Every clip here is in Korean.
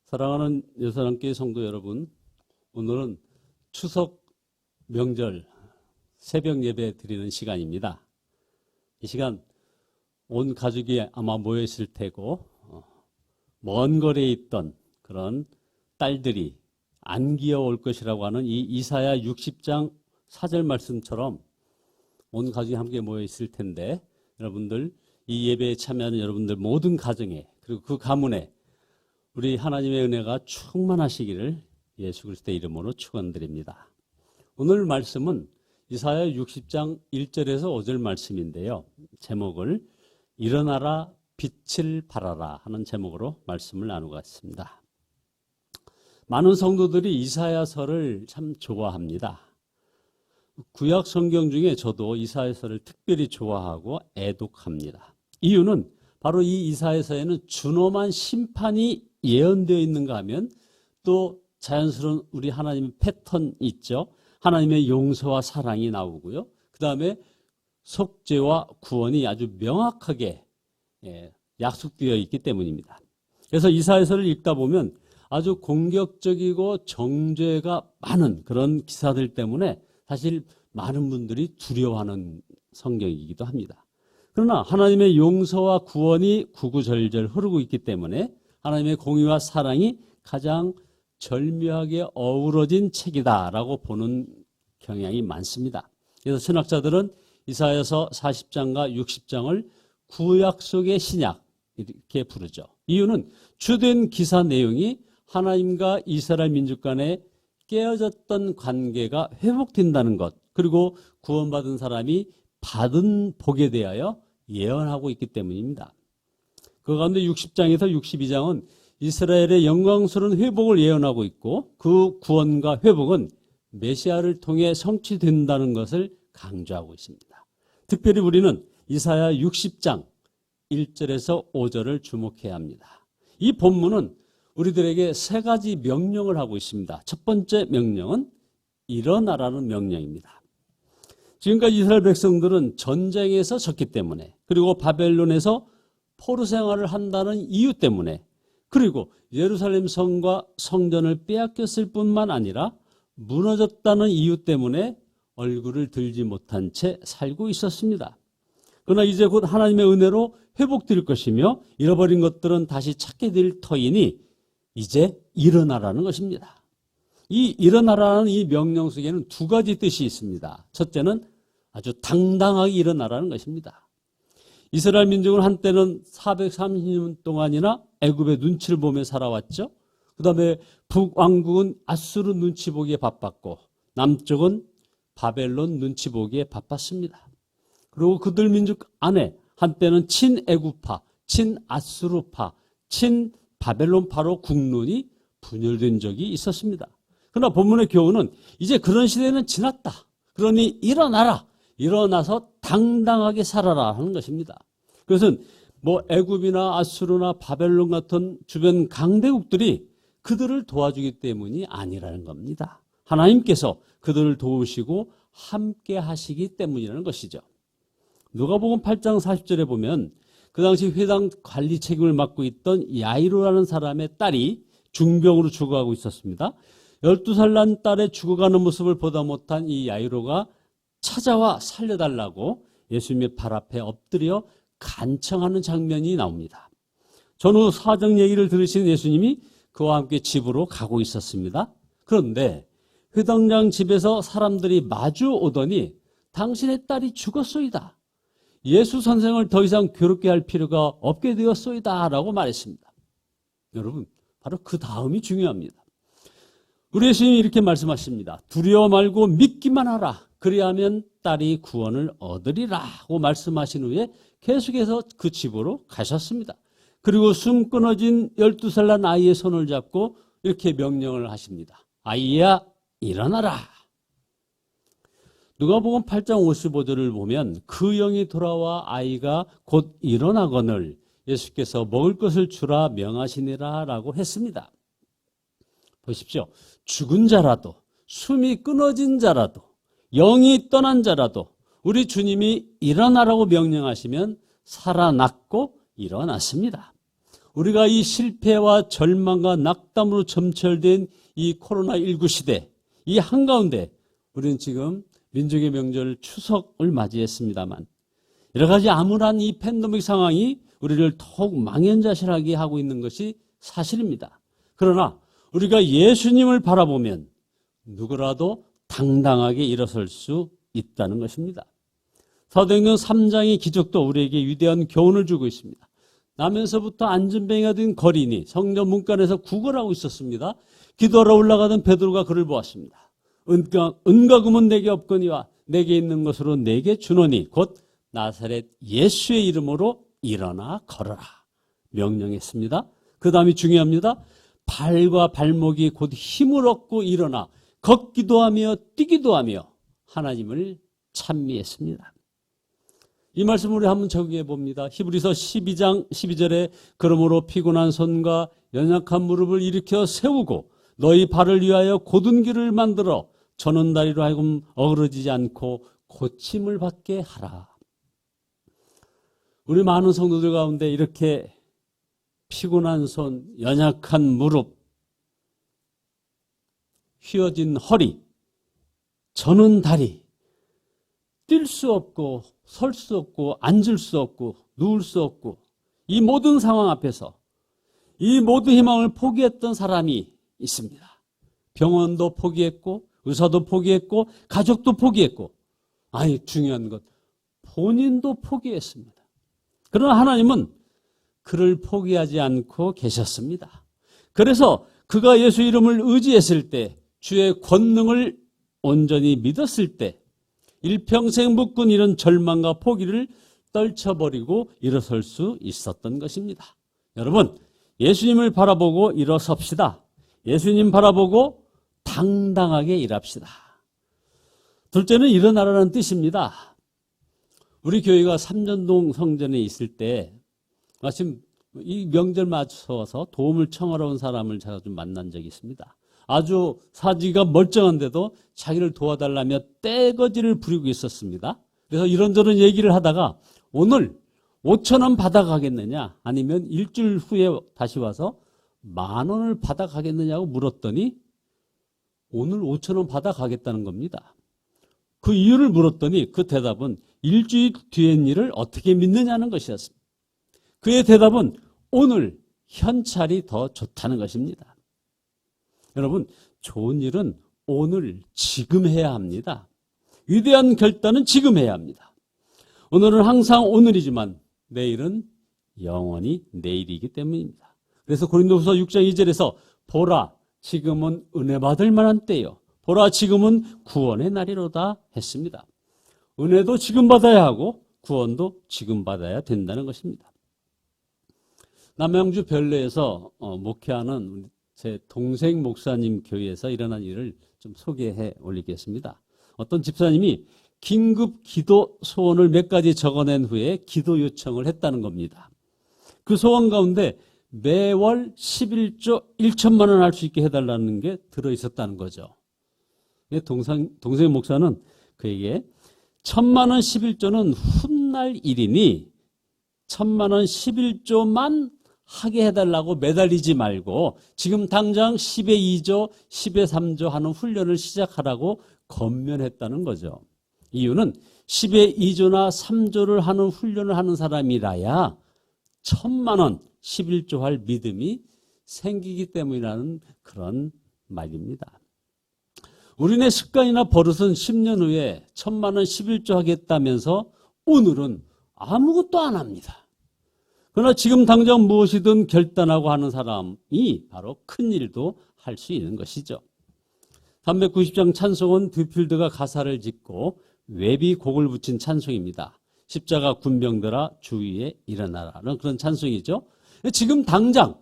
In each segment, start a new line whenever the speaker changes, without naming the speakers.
사랑하는 예수님께 성도 여러분, 오늘은 추석 명절 새벽 예배 드리는 시간입니다. 이 시간 온 가족이 아마 모여 있을 테고 먼 거리에 있던 그런 딸들이 안 기어올 것이라고 하는 이 이사야 60장 4절 말씀처럼 온 가족이 함께 모여 있을 텐데, 여러분들 이 예배에 참여하는 여러분들 모든 가정에, 그리고 그 가문에 우리 하나님의 은혜가 충만하시기를 예수 그리스도의 이름으로 축원드립니다. 오늘 말씀은 이사야 60장 1절에서 5절 말씀인데요. 제목을 일어나라 빛을 발하라 하는 제목으로 말씀을 나누겠습니다. 많은 성도들이 이사야서를 참 좋아합니다. 구약 성경 중에 저도 이사야서를 특별히 좋아하고 애독합니다. 이유는 바로 이 이사야서에는 준엄한 심판이 예언되어 있는가 하면 또 자연스러운 우리 하나님의 패턴 있죠. 하나님의 용서와 사랑이 나오고요. 그 다음에 속죄와 구원이 아주 명확하게 약속되어 있기 때문입니다. 그래서 이사야서를 읽다 보면 아주 공격적이고 정죄가 많은 그런 기사들 때문에 사실 많은 분들이 두려워하는 성경이기도 합니다. 그러나 하나님의 용서와 구원이 구구절절 흐르고 있기 때문에 하나님의 공의와 사랑이 가장 절묘하게 어우러진 책이다라고 보는 경향이 많습니다. 그래서 신학자들은 이사야서 40장과 60장을 구약 속의 신약 이렇게 부르죠. 이유는 주된 기사 내용이 하나님과 이스라엘 민족 간에 깨어졌던 관계가 회복된다는 것, 그리고 구원받은 사람이 받은 복에 대하여 예언하고 있기 때문입니다. 그 가운데 60장에서 62장은 이스라엘의 영광스러운 회복을 예언하고 있고, 그 구원과 회복은 메시아를 통해 성취된다는 것을 강조하고 있습니다. 특별히 우리는 이사야 60장 1절에서 5절을 주목해야 합니다. 이 본문은 우리들에게 세 가지 명령을 하고 있습니다. 첫 번째 명령은 일어나라는 명령입니다. 지금까지 이스라엘 백성들은 전쟁에서 졌기 때문에, 그리고 바벨론에서 포로 생활을 한다는 이유 때문에, 그리고 예루살렘 성과 성전을 빼앗겼을 뿐만 아니라 무너졌다는 이유 때문에 얼굴을 들지 못한 채 살고 있었습니다. 그러나 이제 곧 하나님의 은혜로 회복될 것이며 잃어버린 것들은 다시 찾게 될 터이니 이제 일어나라는 것입니다. 이 일어나라는 이 명령 속에는 두 가지 뜻이 있습니다. 첫째는 아주 당당하게 일어나라는 것입니다. 이스라엘 민족은 한때는 430년 동안이나 애굽의 눈치를 보며 살아왔죠. 그 다음에 북왕국은 아수르 눈치 보기에 바빴고, 남쪽은 바벨론 눈치 보기에 바빴습니다. 그리고 그들 민족 안에 한때는 친애굽파, 친아수르파, 친바벨론파로 국론이 분열된 적이 있었습니다. 그러나 본문의 교훈은 이제 그런 시대는 지났다. 그러니 일어나라. 일어나서 당당하게 살아라 하는 것입니다. 그것은 애굽이나 아수르나 바벨론 같은 주변 강대국들이 그들을 도와주기 때문이 아니라는 겁니다. 하나님께서 그들을 도우시고 함께 하시기 때문이라는 것이죠. 누가복음 8장 40절에 보면 그 당시 회당 관리 책임을 맡고 있던 야이로라는 사람의 딸이 중병으로 죽어가고 있었습니다. 12살 난 딸의 죽어가는 모습을 보다 못한 이 야이로가 찾아와 살려달라고 예수님의 발 앞에 엎드려 간청하는 장면이 나옵니다. 전후 사정 얘기를 들으신 예수님이 그와 함께 집으로 가고 있었습니다. 그런데 회당장 집에서 사람들이 마주 오더니 당신의 딸이 죽었소이다. 예수 선생을 더 이상 괴롭게 할 필요가 없게 되었소이다 라고 말했습니다. 여러분, 바로 그 다음이 중요합니다. 우리 예수님이 이렇게 말씀하십니다. 두려워 말고 믿기만 하라. 그리하면 딸이 구원을 얻으리라고 말씀하신 후에 계속해서 그 집으로 가셨습니다. 그리고 숨 끊어진 12살 난 아이의 손을 잡고 이렇게 명령을 하십니다. 아이야, 일어나라. 누가복음 8장 55절을 보면 그 영이 돌아와 아이가 곧 일어나거늘 예수께서 먹을 것을 주라 명하시니라 라고 했습니다. 보십시오. 죽은 자라도, 숨이 끊어진 자라도, 영이 떠난 자라도 우리 주님이 일어나라고 명령하시면 살아났고 일어났습니다. 우리가 이 실패와 절망과 낙담으로 점철된 이 코로나19 시대, 이 한가운데 우리는 지금 민족의 명절 추석을 맞이했습니다만 여러 가지 암울한 이 팬데믹 상황이 우리를 더욱 망연자실하게 하고 있는 것이 사실입니다. 그러나 우리가 예수님을 바라보면 누구라도 당당하게 일어설 수 있다는 것입니다. 사도행전 3장의 기적도 우리에게 위대한 교훈을 주고 있습니다. 나면서부터 안전뱅이가 된 거린이 성전 문간에서 구걸하고 있었습니다. 기도하러 올라가던 베드로가 그를 보았습니다. 은과 금은 내게 없거니와 내게 있는 것으로 내게 주노니 곧 나사렛 예수의 이름으로 일어나 걸어라 명령했습니다. 그 다음이 중요합니다. 발과 발목이 곧 힘을 얻고 일어나 걷기도 하며 뛰기도 하며 하나님을 찬미했습니다. 이 말씀을 우리 한번 적용해 봅니다. 히브리서 12장 12절에 그러므로 피곤한 손과 연약한 무릎을 일으켜 세우고 너희 발을 위하여 곧은 길을 만들어 저는 다리로 하여금 어그러지지 않고 고침을 받게 하라. 우리 많은 성도들 가운데 이렇게 피곤한 손, 연약한 무릎, 휘어진 허리, 저는 다리, 뛸 수 없고 설 수 없고 앉을 수 없고 누울 수 없고 이 모든 상황 앞에서 이 모든 희망을 포기했던 사람이 있습니다. 병원도 포기했고 의사도 포기했고 가족도 포기했고 중요한 것 본인도 포기했습니다. 그러나 하나님은 그를 포기하지 않고 계셨습니다. 그래서 그가 예수 이름을 의지했을 때 주의 권능을 온전히 믿었을 때 일평생 묶은 이런 절망과 포기를 떨쳐버리고 일어설 수 있었던 것입니다. 여러분, 예수님을 바라보고 일어섭시다. 예수님 바라보고 당당하게 일합시다. 둘째는 일어나라는 뜻입니다. 우리 교회가 삼전동 성전에 있을 때 마침 이 명절 맞춰서 도움을 청하러 온 사람을 제가 좀 만난 적이 있습니다. 아주 사지가 멀쩡한데도 자기를 도와달라며 떼거지를 부리고 있었습니다. 그래서 이런저런 얘기를 하다가 오늘 5,000원 받아가겠느냐 아니면 일주일 후에 다시 와서 10,000원을 받아가겠느냐고 물었더니 오늘 5,000원 받아가겠다는 겁니다. 그 이유를 물었더니 그 대답은 일주일 뒤엔 일을 어떻게 믿느냐는 것이었습니다. 그의 대답은 오늘 현찰이 더 좋다는 것입니다. 여러분, 좋은 일은 오늘 지금 해야 합니다. 위대한 결단은 지금 해야 합니다. 오늘은 항상 오늘이지만 내일은 영원히 내일이기 때문입니다. 그래서 고린도후서 6장 2절에서 보라 지금은 은혜 받을 만한 때요 보라 지금은 구원의 날이로다 했습니다. 은혜도 지금 받아야 하고 구원도 지금 받아야 된다는 것입니다. 남양주 별내에서 목회하는 제 동생 목사님 교회에서 일어난 일을 좀 소개해 올리겠습니다. 어떤 집사님이 긴급 기도 소원을 몇 가지 적어낸 후에 기도 요청을 했다는 겁니다. 그 소원 가운데 매월 11조 1천만 원 할 수 있게 해달라는 게 들어있었다는 거죠. 동생 목사는 그에게 1,000만 원 11조는 훗날 일이니 1,000만 원 11조만 하게 해달라고 매달리지 말고 지금 당장 10의 2조, 10의 3조 하는 훈련을 시작하라고 권면했다는 거죠. 이유는 10의 2조나 3조를 하는 훈련을 하는 사람이라야 1,000만 원 11조 할 믿음이 생기기 때문이라는 그런 말입니다. 우리네 습관이나 버릇은 10년 후에 1,000만 원 11조 하겠다면서 오늘은 아무것도 안 합니다. 그러나 지금 당장 무엇이든 결단하고 하는 사람이 바로 큰 일도 할 수 있는 것이죠. 390장 찬송은 듀필드가 가사를 짓고 웹이 곡을 붙인 찬송입니다. 십자가 군병들아 주위에 일어나라는 그런 찬송이죠. 지금 당장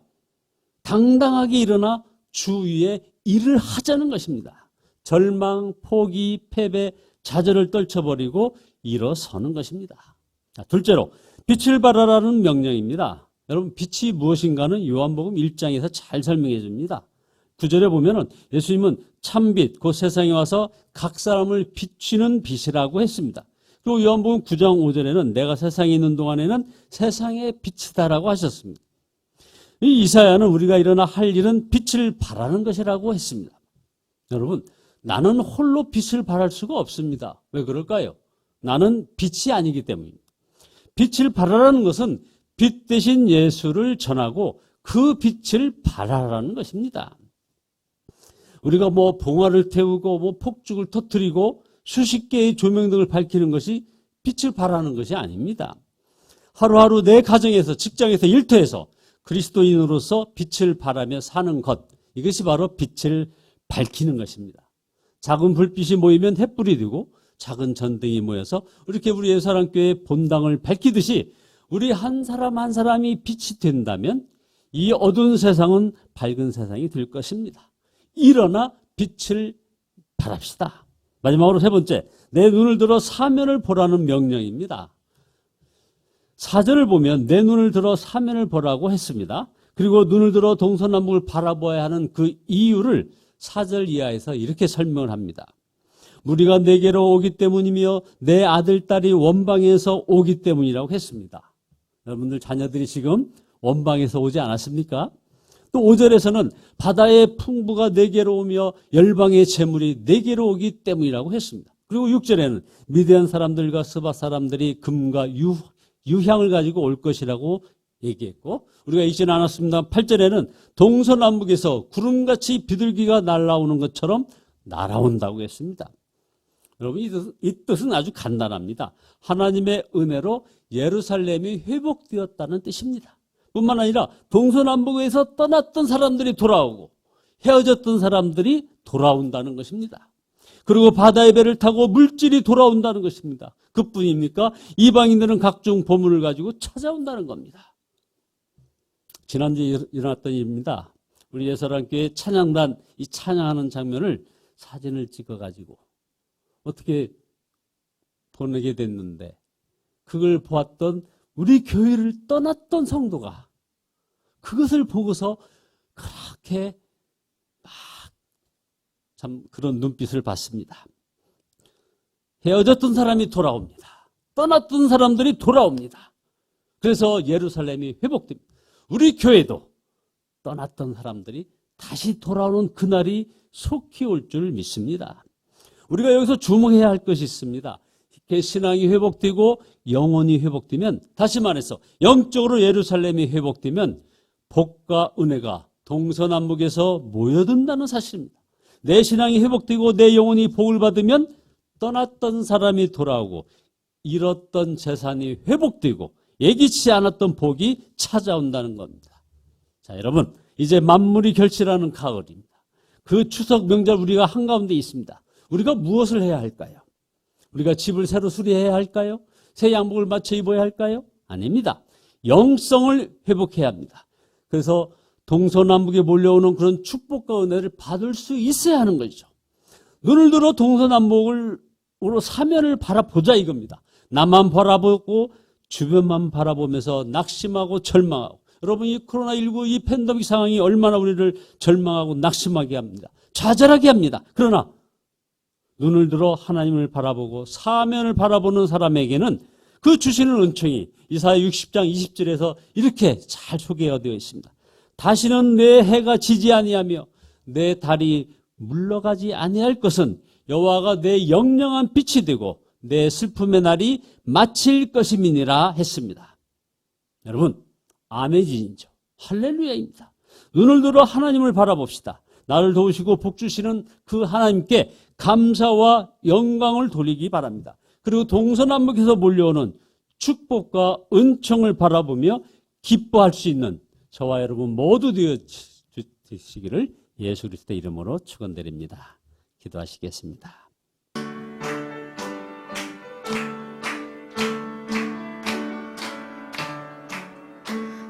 당당하게 일어나 주위에 일을 하자는 것입니다. 절망, 포기, 패배, 좌절을 떨쳐버리고 일어서는 것입니다. 자, 둘째로 빛을 발하라는 명령입니다. 여러분, 빛이 무엇인가는 요한복음 1장에서 잘 설명해 줍니다. 9절에 보면은 예수님은 참빛, 곧 세상에 와서 각 사람을 비추는 빛이라고 했습니다. 그리고 요한복음 9장 5절에는 내가 세상에 있는 동안에는 세상의 빛이다라고 하셨습니다. 이 이사야는 우리가 일어나 할 일은 빛을 발하는 것이라고 했습니다. 여러분, 나는 홀로 빛을 발할 수가 없습니다. 왜 그럴까요? 나는 빛이 아니기 때문입니다. 빛을 발하라는 것은 빛 대신 예수를 전하고 그 빛을 발하라는 것입니다. 우리가 봉화를 태우고 폭죽을 터뜨리고 수십 개의 조명등을 밝히는 것이 빛을 발하는 것이 아닙니다. 하루하루 내 가정에서, 직장에서, 일터에서 그리스도인으로서 빛을 발하며 사는 것, 이것이 바로 빛을 밝히는 것입니다. 작은 불빛이 모이면 횃불이 되고 작은 전등이 모여서 이렇게 우리 예수사랑교회 본당을 밝히듯이 우리 한 사람 한 사람이 빛이 된다면 이 어두운 세상은 밝은 세상이 될 것입니다. 일어나 빛을 발합시다. 마지막으로 세 번째, 내 눈을 들어 사면을 보라는 명령입니다. 4절을 보면 내 눈을 들어 사면을 보라고 했습니다. 그리고 눈을 들어 동서남북을 바라보아야 하는 그 이유를 4절 이하에서 이렇게 설명을 합니다. 무리가 내게로 오기 때문이며 내 아들, 딸이 원방에서 오기 때문이라고 했습니다. 여러분들 자녀들이 지금 원방에서 오지 않았습니까? 또 5절에서는 바다의 풍부가 내게로 오며 열방의 재물이 내게로 오기 때문이라고 했습니다. 그리고 6절에는 미디안 사람들과 스바 사람들이 금과 유향을 가지고 올 것이라고 얘기했고, 우리가 잊지는 않았습니다. 8절에는 동서남북에서 구름같이 비둘기가 날아오는 것처럼 날아온다고 했습니다. 여러분, 이 뜻은 아주 간단합니다. 하나님의 은혜로 예루살렘이 회복되었다는 뜻입니다. 뿐만 아니라 동서남북에서 떠났던 사람들이 돌아오고 헤어졌던 사람들이 돌아온다는 것입니다. 그리고 바다의 배를 타고 물질이 돌아온다는 것입니다. 그뿐입니까? 이방인들은 각종 보물을 가지고 찾아온다는 겁니다. 지난주에 일어났던 일입니다. 우리 예수사랑교회 찬양단, 이 찬양하는 장면을 사진을 찍어가지고 어떻게 보내게 됐는데, 그걸 보았던 우리 교회를 떠났던 성도가 그것을 보고서 그렇게 참 그런 눈빛을 받습니다. 헤어졌던 사람이 돌아옵니다. 떠났던 사람들이 돌아옵니다. 그래서 예루살렘이 회복됩니다. 우리 교회도 떠났던 사람들이 다시 돌아오는 그날이 속히 올 줄 믿습니다. 우리가 여기서 주목해야 할 것이 있습니다. 신앙이 회복되고 영혼이 회복되면, 다시 말해서 영적으로 예루살렘이 회복되면 복과 은혜가 동서남북에서 모여든다는 사실입니다. 내 신앙이 회복되고 내 영혼이 복을 받으면 떠났던 사람이 돌아오고 잃었던 재산이 회복되고 예기치 않았던 복이 찾아온다는 겁니다. 자, 여러분, 이제 만물이 결실하는 가을입니다. 그 추석 명절 우리가 한가운데 있습니다. 우리가 무엇을 해야 할까요? 우리가 집을 새로 수리해야 할까요? 새 양복을 맞춰 입어야 할까요? 아닙니다. 영성을 회복해야 합니다. 그래서 동서남북에 몰려오는 그런 축복과 은혜를 받을 수 있어야 하는 것이죠. 눈을 들어 동서남북으로 사면을 바라보자 이겁니다. 나만 바라보고 주변만 바라보면서 낙심하고 절망하고, 여러분, 이 코로나19 이 팬데믹 상황이 얼마나 우리를 절망하고 낙심하게 합니다. 좌절하게 합니다. 그러나 눈을 들어 하나님을 바라보고 사면을 바라보는 사람에게는 그 주시는 은총이 이사야 60장 20절에서 이렇게 잘 소개가 되어 있습니다. 다시는 내 해가 지지 아니하며 내 달이 물러가지 아니할 것은 여호와가 내 영영한 빛이 되고 내 슬픔의 날이 마칠 것임이니라 했습니다. 여러분, 아멘이죠. 할렐루야입니다. 눈을 들어 하나님을 바라봅시다. 나를 도우시고 복 주시는 그 하나님께 감사와 영광을 돌리기 바랍니다. 그리고 동서남북에서 몰려오는 축복과 은총을 바라보며 기뻐할 수 있는 저와 여러분 모두 되시기를 예수 그리스도의 이름으로 축원드립니다. 기도하시겠습니다.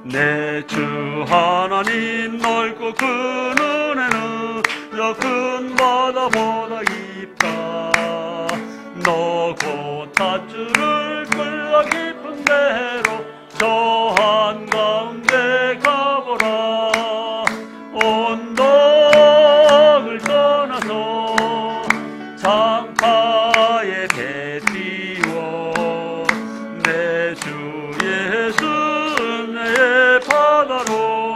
내 주 하나님 넓고 큰 은혜는 저 큰 바다보다 깊다. 너 곧 닷줄을 끌어 깊은 대로 저 한가운데 가보라. 언덕을 떠나서 장파에 배 띄워 내 주 예수 내 바다로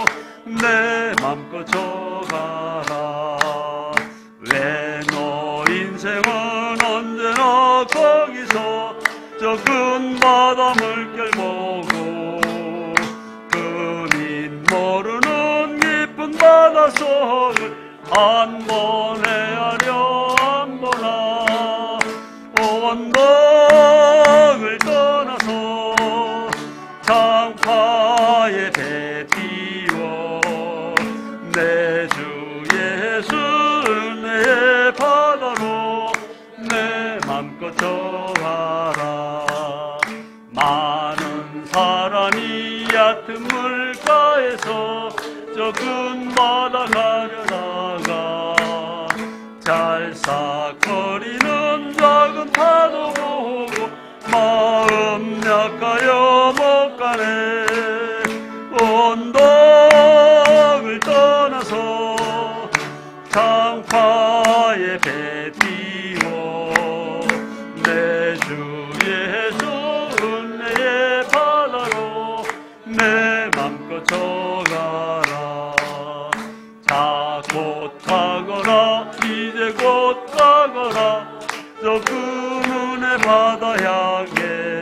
약속을 한 번에 하려 한번아 언덕을 떠나서 장파의 배 띄워 내 주 예수 내 바다로 내 맘껏 정하라. 많은 사람이 얕은 물가에서 저 큰 바다 가려다가 찰싹거리는 작은 파도 보고 마음 약하여 못 가네. 언덕을 떠나서 장파의 배 띄워 내 주 예수 은혜의 바다로 내 맘껏 저가라. 자 곧 가거라 이제 곧 가거라 저 큰 은혜 바다 향해.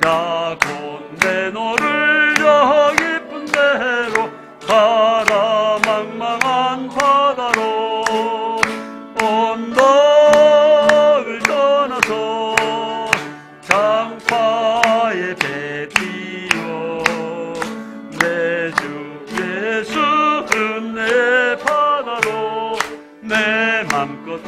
자 곧 내 너를 저 깊은 데로 가라. 망망한 바다로 언덕을 떠나서 장파의 배 띄워 내 주 예수 은혜 바다로 내 맘껏